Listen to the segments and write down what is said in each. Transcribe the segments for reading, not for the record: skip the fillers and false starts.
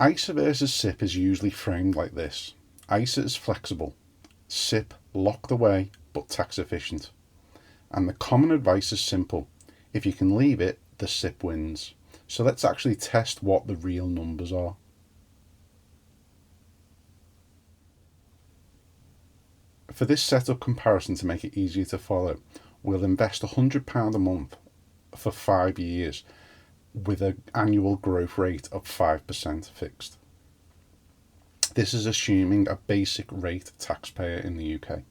ISA versus SIPP is usually framed like this. ISA is flexible, SIPP locked away but tax efficient. And the common advice is simple. If you can leave it, the SIPP wins. So let's actually test what the real numbers are. For this setup comparison to make it easier to follow, we'll invest £100 a month for 5 years with an annual growth rate of 5% fixed. This is assuming a basic rate taxpayer in the UK.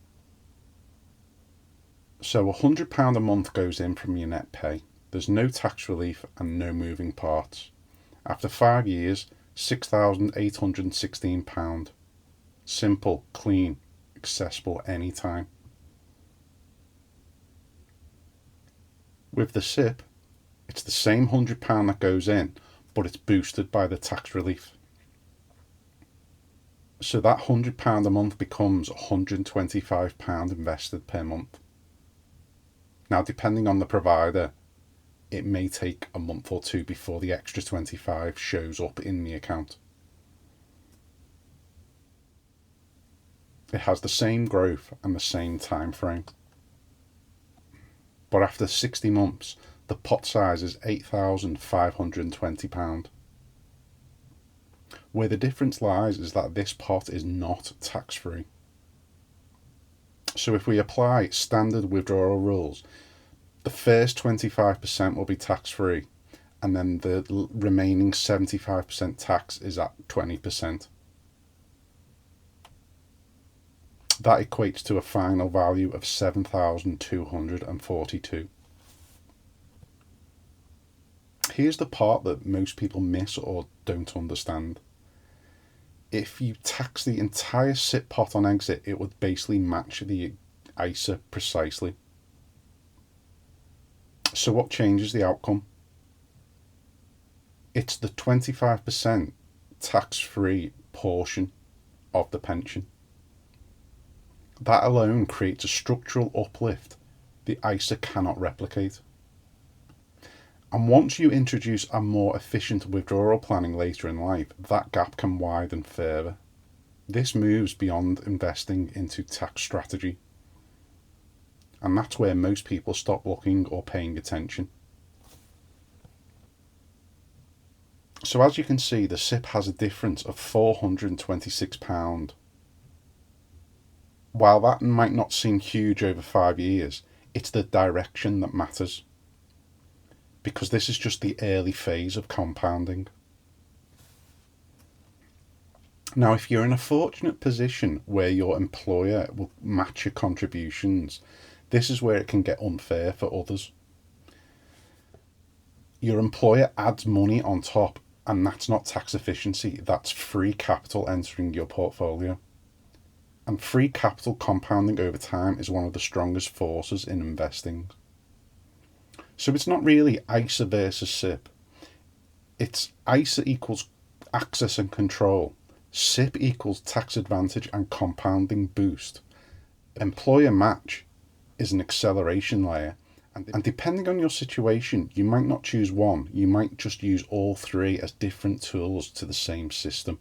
So £100 a month goes in from your net pay. There's no tax relief and no moving parts. After 5 years, £6,816. Simple, clean, accessible anytime. With the SIPP, it's the same £100 that goes in, but it's boosted by the tax relief. So that £100 a month becomes £125 invested per month. Now, depending on the provider, it may take a month or two before the extra 25 shows up in the account. It has the same growth and the same time frame. But after 60 months, the pot size is £8,520. Where the difference lies is that this pot is not tax-free. So if we apply standard withdrawal rules, the first 25% will be tax-free, and then the remaining 75% tax is at 20%. That equates to a final value of £7,242. Here's the part that most people miss or don't understand. If you tax the entire SIPP pot on exit, it would basically match the ISA precisely. So what changes the outcome? It's the 25% tax-free portion of the pension. That alone creates a structural uplift the ISA cannot replicate. And once you introduce a more efficient withdrawal planning later in life, that gap can widen further. This moves beyond investing into tax strategy. And that's where most people stop looking or paying attention. So as you can see, the SIPP has a difference of £426. While that might not seem huge over 5 years, it's the direction that matters. Because this is just the early phase of compounding. Now, if you're in a fortunate position where your employer will match your contributions, this is where it can get unfair for others. Your employer adds money on top, and that's not tax efficiency, that's free capital entering your portfolio. And free capital compounding over time is one of the strongest forces in investing. So it's not really ISA versus SIPP. It's ISA equals access and control. SIPP equals tax advantage and compounding boost. Employer match is an acceleration layer. And depending on your situation, you might not choose one. You might just use all three as different tools to the same system.